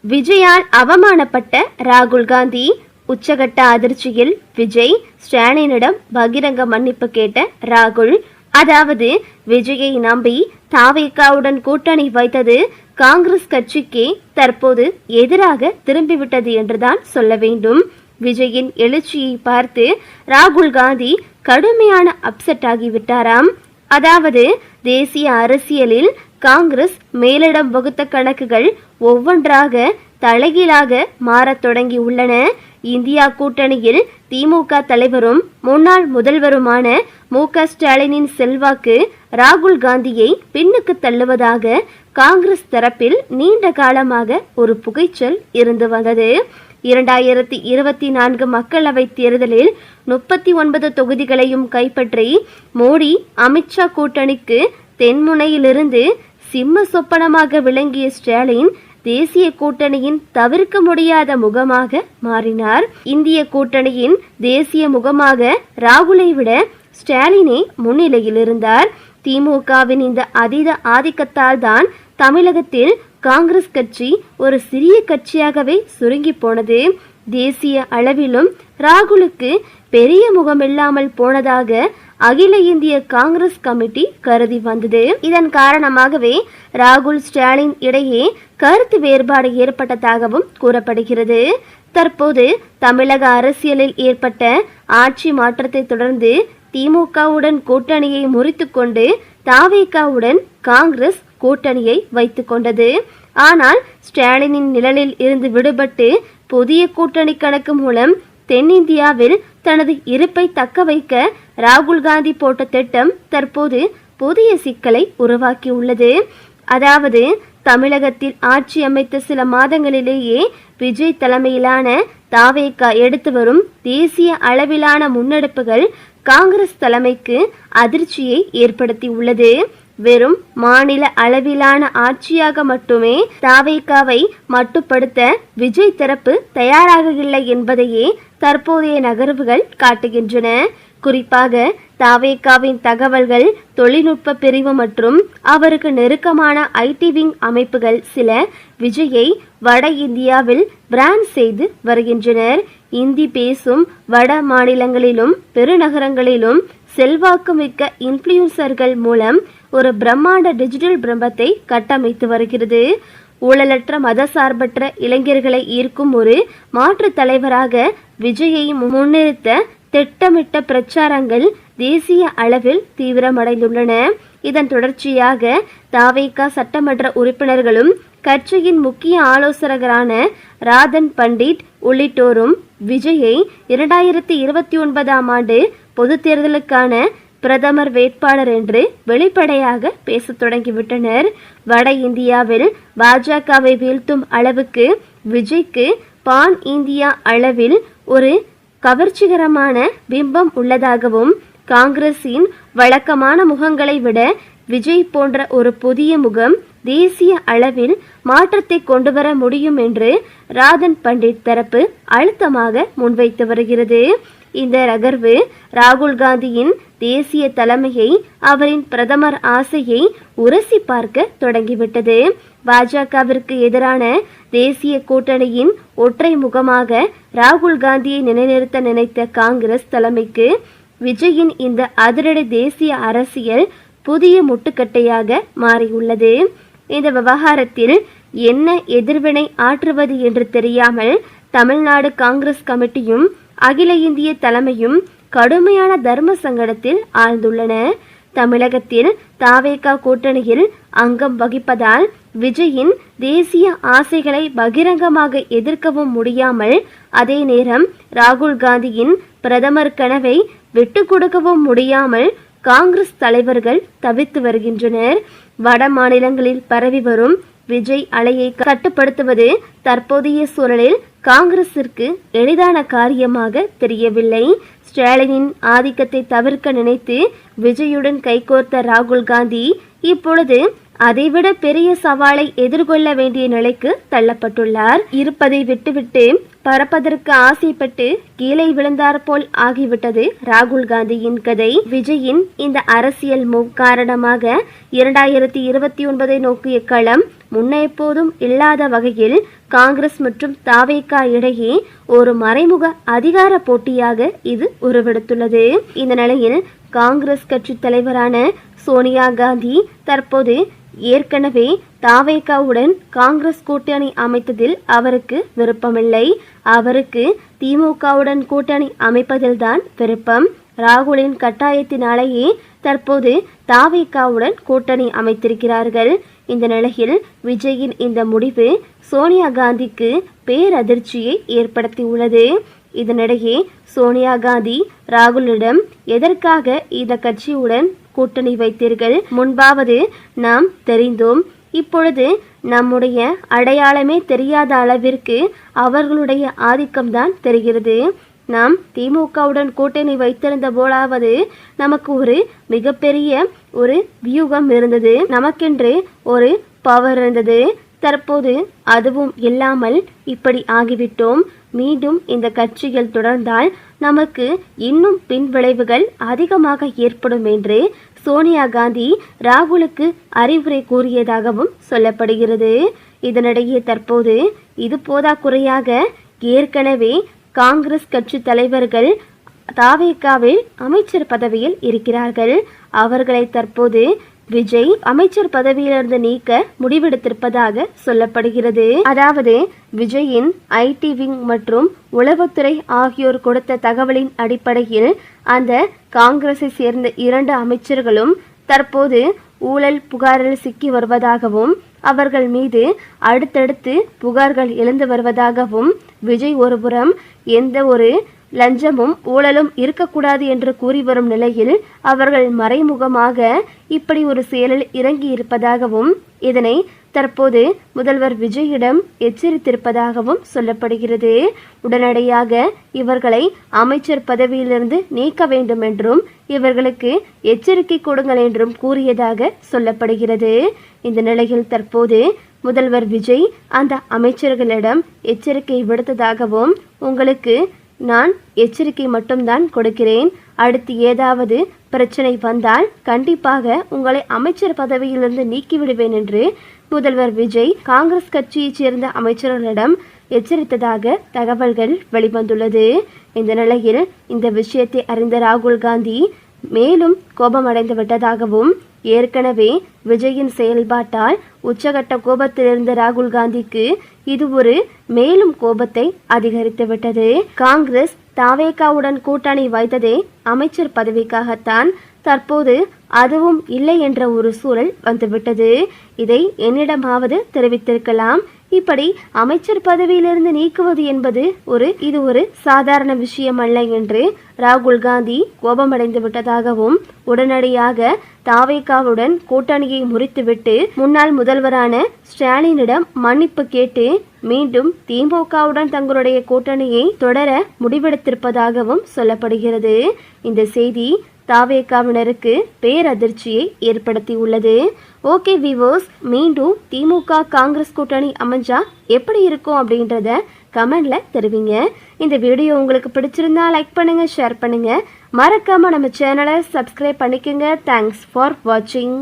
விஜயால் அவமானப்பட்ட ராகுல் காந்தி. உச்சகட்ட அதிர்ச்சியில் விஜய். ஸ்டாலினிடம் பகிரங்க மன்னிப்பு கேட்ட ராகுல். அதாவது விஜயை நம்பி தாவேகாவுடன் கூட்டணி வைத்தது காங்கிரஸ் கட்சிக்கே தற்போது எதிராக திரும்பிவிட்டது என்றுதான் சொல்ல வேண்டும். விஜயின் எழுச்சியை பார்த்து ராகுல் காந்தி கடுமையான அப்செட் ஆகிவிட்டாராம். அதாவது தேசிய அரசியலில் காங்கிரஸ் மேலிடம் வகுத்த கணக்குகள் ஒவ்வொன்றாக தலைகீழாக மாறத் தொடங்கி உள்ளன. இந்தியா கூட்டணியில் திமுக தலைவரும் முன்னாள் முதல்வருமான மு.க. ஸ்டாலினின் செல்வாக்கு ராகுல் காந்தியை பின்னுக்கு தள்ளுவதாக காங்கிரஸ் தரப்பில் நீண்ட காலமாக ஒரு புகைச்சல் இருந்து வந்தது. 2024 மக்களவை தேர்தலில் 39 தொகுதிகளையும் கைப்பற்றி மோடி அமித்ஷா கூட்டணிக்கு தென்முனையிலிருந்து சிம்ம சொப்பனமாக விளங்கிய ஸ்டாலின் தேசிய கூட்டணியின் தவிர்க்க முடியாத முகமாக மாறினார். இந்திய கூட்டணியின் தேசிய முகமாக ராகுலை விட ஸ்டாலினே முன்னிலையில் இருந்தார். திமுகவின் இந்த அதீத ஆதிக்கத்தால் தான் தமிழகத்தில் காங்கிரஸ் கட்சி ஒரு சிறிய கட்சியாகவே சுருங்கி போனது. தேசிய அளவிலும் ராகுலுக்கு பெரிய முகமில்லாமல் போனதாக அகில இந்திய காங்கிரஸ் கமிட்டி கருதி வந்தது. இதன் காரணமாகவே ராகுல் ஸ்டாலின் இடையே கருத்து வேறுபாடு ஏற்பட்டதாகவும் கூறப்படுகிறது. தற்போது தமிழக அரசியலில் ஏற்பட்ட ஆட்சி மாற்றத்தை தொடர்ந்து திமுகவுடன் கூட்டணியை முறித்துக்கொண்டு தாவேகாவுடன் காங்கிரஸ் கூட்டணியை வைத்துக் கொண்டது. ஆனால் ஸ்டாலினின் நிழலில் இருந்து விடுபட்டு புதிய கூட்டணி கணக்கு மூலம் தென்னிந்தியாவில் தனது இருப்பை தக்க வைக்க ராகுல் காந்தி போட்ட திட்டம் தற்போது புதிய சிக்கலை உருவாக்கியுள்ளது. அதாவது தமிழகத்தில் ஆட்சி அமைத்த சில மாதங்களிலேயே விஜய் தலைமையிலான தாவேகா எடுத்து வரும் தேசிய அளவிலான முன்னெடுப்புகள் காங்கிரஸ் தலைமைக்கு அதிர்ச்சியை ஏற்படுத்தி உள்ளது. வெறும் மாநில அளவிலான ஆட்சியாக மட்டுமே தாவேகாவை மட்டுப்படுத்த விஜய் தரப்பு தயாராக இல்லை என்பதையே தற்போதைய நகர்வுகள் காட்டுகின்றன. குறிப்பாக தாவேகாவின் தகவல்கள் தொழில்நுட்ப பிரிவு மற்றும் அவருக்கு நெருக்கமான ஐடி விங் அமைப்புகள் சில விஜயை வட இந்தியாவில் பிராண்ட் செய்து வருகின்றனர். இந்தி பேசும் வட மாநிலங்களிலும் பெருநகரங்களிலும் செல்வாக்கு மிக்க இன்ஃப்ளூயன்சர்கள் மூலம் ஒரு பிரம்மாண்ட டிஜிட்டல் பிரம்பத்தை கட்டமைத்து வருகிறது. ஊழலற்ற மதசார்பற்ற இளைஞர்களை ஈர்க்கும் ஒரு மாற்று தலைவராக விஜயை முன்னிறுத்த திட்டமிட்ட பிரச்சாரங்கள் தேசிய அளவில் தீவிரமடைந்துள்ளன. இதன் தொடர்ச்சியாக தாவேகா சட்டமன்ற உறுப்பினர்களும் கட்சியின் முக்கிய ஆலோசகரான ராதன் பண்டிட் உள்ளிட்டோரும் விஜயை 2029ஆம் ஆண்டு பொது தேர்தலுக்கான பிரதமர் வேட்பாளர் என்று வெளிப்படையாக பேசத் தொடங்கிவிட்டனர். வட இந்தியாவில் பாஜகவை வீழ்த்தும் அளவுக்கு விஜய்க்கு பான் இந்தியா அளவில் ஒரு கவர்ச்சிகரமான பிம்பம் உள்ளதாகவும் காங்கிரசின் வழக்கமான முகங்களை விட விஜய் போன்ற ஒரு புதிய முகம் தேசிய அளவில் மாற்றத்தை கொண்டுவர முடியும் என்று ராதன் பண்டிட் தரப்பு அழுத்தமாக முன்வைத்து வருகிறது. இந்த நகர்வு ராகுல் காந்தியின் தேசிய தலைமையை, அவரின் பிரதமர் ஆசையை உரசி பார்க்க தொடங்கிவிட்டது. பாஜகவிற்கு எதிரான தேசிய கூட்டணியின் ஒற்றை முகமாக ராகுல் காந்தியை நிலைநிறுத்த நினைத்த காங்கிரஸ் தலைமைக்கு விஜயின் இந்த அதிரடி தேசிய அரசியல் புதிய முட்டுக்கட்டையாக மாறியுள்ளது. இந்த விவகாரத்தில் என்ன எதிர்வினை ஆற்றுவது என்று தெரியாமல் தமிழ்நாடு காங்கிரஸ் கமிட்டியும் அகில இந்திய தலைமையும் கடுமையான தர்ம சங்கடத்தில் ஆழ்ந்துள்ளன. தமிழகத்தில் தாவேகா கூட்டணியில் அங்கம் வகிப்பதால் விஜயின் தேசிய ஆசைகளை பகிரங்கமாக எதிர்க்கவும் முடியாமல், அதே நேரம் ராகுல் காந்தியின் பிரதமர் கனவை விட்டுக் கொடுக்கவும் முடியாமல் காங்கிரஸ் தலைவர்கள் தவித்து வருகின்றனர். வட மாநிலங்களில் பரவி வரும் விஜய் அலையை கட்டுப்படுத்துவது தற்போதைய சூழலில் காங்கிரசிற்கு எளிதான காரியமாக தெரியவில்லை. ஸ்டாலினின் ஆதிக்கத்தை தவிர்க்க நினைத்து விஜயுடன் கைகோர்த்த ராகுல் காந்தி இப்பொழுது அதைவிட பெரிய சவாலை எதிர்கொள்ள வேண்டிய நிலைக்கு தள்ளப்பட்டுள்ளார். இருப்பதை விட்டுவிட்டு பறப்பதற்கு ஆசைப்பட்டு கீழே விழுந்தார் போல் ஆகிவிட்டது ராகுல் காந்தியின் கதை. விஜயின் இந்த அரசியல் மூவ் காரணமாக 2029 நோக்கிய களம் முன்ன எப்போதும் இல்லாத வகையில் காங்கிரஸ் மற்றும் தாவேகா இடையே ஒரு மறைமுக அதிகார போட்டியாக இது உருவெடுத்துள்ளது. இந்த நிலையில் காங்கிரஸ் கட்சி தலைவரான சோனியா காந்தி தற்போது ஏற்கனவே தாவேகாவுடன் காங்கிரஸ் கூட்டணி அமைத்ததில் அவருக்கு விருப்பமில்லை. அவருக்கு திமுகவுடன் கூட்டணி அமைப்பதில்தான் விருப்பம். ராகுலின் கட்டாயத்தினாலேயே தற்போது தாவேகாவுடன் கூட்டணி அமைத்திருக்கிறார்கள். இந்த நிலையில் விஜயின் இந்த முடிவு சோனியா காந்திக்கு பேரதிர்ச்சியை ஏற்படுத்தியுள்ளது. இதனிடையே சோனியா காந்தி ராகுலிடம் எதற்காக இந்த கட்சியுடன் கூட்டணி வைத்தீர்கள்? முன்பாவது நாம் தெரிந்தோம், இப்பொழுது நம்முடைய அடையாளமே தெரியாத அளவிற்கு அவர்களுடைய ஆதிக்கம்தான் தெரிகிறது. நாம் திமுகவுடன் கூட்டணி வைத்திருந்த போலாவது நமக்கு ஒரு மிகப்பெரிய ஒரு வியூகம் இருந்தது, நமக்கென்று ஒரு பவர் இருந்தது. தற்போது அதுவும் இல்லாமல் இப்படி ஆகிவிட்டோம். மீண்டும் இந்த கட்சிகள் தொடர்ந்தால் நமக்கு இன்னும் பின்விளைவுகள் அதிகமாக ஏற்படும் என்று சோனியா காந்தி ராகுலுக்கு அறிவுரை கூறியதாகவும் சொல்லப்படுகிறது. இதனிடையே தற்போது இது போதாக்குறையாக ஏற்கனவே காங்கிரஸ் கட்சி தலைவர்கள் தாவேகாவில் அமைச்சர் பதவியில் இருக்கிறார்கள். அவர்களை தற்போது விஜய் அமைச்சர் பதவியிலிருந்து நீக்க முடிவெடுத்திருப்பதாக சொல்லப்படுகிறது. அதாவது விஜயின் ஐடி விங் மற்றும் உளவுத்துறை ஆகியோர் கொடுத்த தகவலின் அடிப்படையில் அந்த காங்கிரஸை சேர்ந்த 2 அமைச்சர்களும் தற்போது ஊழல் புகாரில் சிக்கி வருவதாகவும் அவர்கள் மீது அடுத்தடுத்து புகார்கள் எழுந்து வருவதாகவும் விஜய் ஒருபுறம் எந்த ஒரு லஞ்சமும் ஊழலும் இருக்கக்கூடாது என்று கூறி வரும் நிலையில் அவர்கள் மறைமுகமாக இப்படி ஒரு செயலில் இறங்கி இருப்பதாகவும் இதனை தற்போது முதல்வர் விஜயிடம் எச்சரித்திருப்பதாகவும் சொல்லப்படுகிறது. உடனடியாக இவர்களை அமைச்சர் பதவியிலிருந்து நீக்க வேண்டும் என்றும் இவர்களுக்கு எச்சரிக்கை கொடுங்கள் என்றும் கூறியதாக சொல்லப்படுகிறது. இந்த நிலையில் தற்போது முதல்வர் விஜய் அந்த அமைச்சர்களிடம் எச்சரிக்கை விடுத்ததாகவும், உங்களுக்கு நான் எச்சரிக்கை மட்டும்தான் கொடுக்கிறேன், அடுத்து ஏதாவது பிரச்சனை வந்தால் கண்டிப்பாக உங்களை அமைச்சர் பதவியிலிருந்து நீக்கிவிடுவேன் என்று முதல்வர் விஜய் காங்கிரஸ் கட்சியைச் சேர்ந்த அமைச்சர்களிடம் எச்சரித்ததாக தகவல்கள் வெளிவந்துள்ளது. இந்த நிலையில் இந்த விஷயத்தை அறிந்த ராகுல் காந்தி மேலும் கோபமடைந்து விட்டதாகவும், ஏற்கனவே விஜயின் செயல்பாட்டால் உச்சகட்ட கோபத்தில் இருந்த ராகுல் காந்திக்கு இது ஒரு மேலும் கோபத்தை அதிகரித்து விட்டது. காங்கிரஸ் தாவேகாவுடன் கூட்டணி வைத்ததே அமைச்சர் பதவிக்காகத்தான். தற்போது அதுவும் இல்லை என்ற ஒரு சூழல் வந்துவிட்டது. இதை என்னிடமாவது தெரிவித்திருக்கலாம். இப்படி அமைச்சர் பதவியிலிருந்து நீக்குவது என்பது இது ஒரு சாதாரண விஷயம் அல்ல என்று ராகுல் காந்தி கோபமடைந்து விட்டதாகவும், உடனடியாக தாவேகாவுடன் கூட்டணியை முறித்துவிட்டு முன்னாள் முதல்வரான ஸ்டாலினிடம் மன்னிப்பு கேட்டு மீண்டும் திமுகவுடன் தங்களுடைய கூட்டணியை தொடர முடிவெடுத்திருப்பதாகவும் சொல்லப்படுகிறது. இந்த செய்தி தாவேகாவினருக்கு பேரதிர்ச்சியை ஏற்படுத்தியுள்ளது. ஓகே வியூவர்ஸ், மீண்டும் திமுக காங்கிரஸ் கூட்டணி அமைஞ்சா எப்படி இருக்கும் அப்படின்றத கமெண்ட்ல தெரிவிங்க. இந்த வீடியோ உங்களுக்கு பிடிச்சிருந்தா லைக் பண்ணுங்க, ஷேர் பண்ணுங்க, மறக்காம நம்ம சேனலை சப்ஸ்கிரைப் பண்ணிக்கோங்க. தேங்க்ஸ் ஃபார் வாட்சிங்.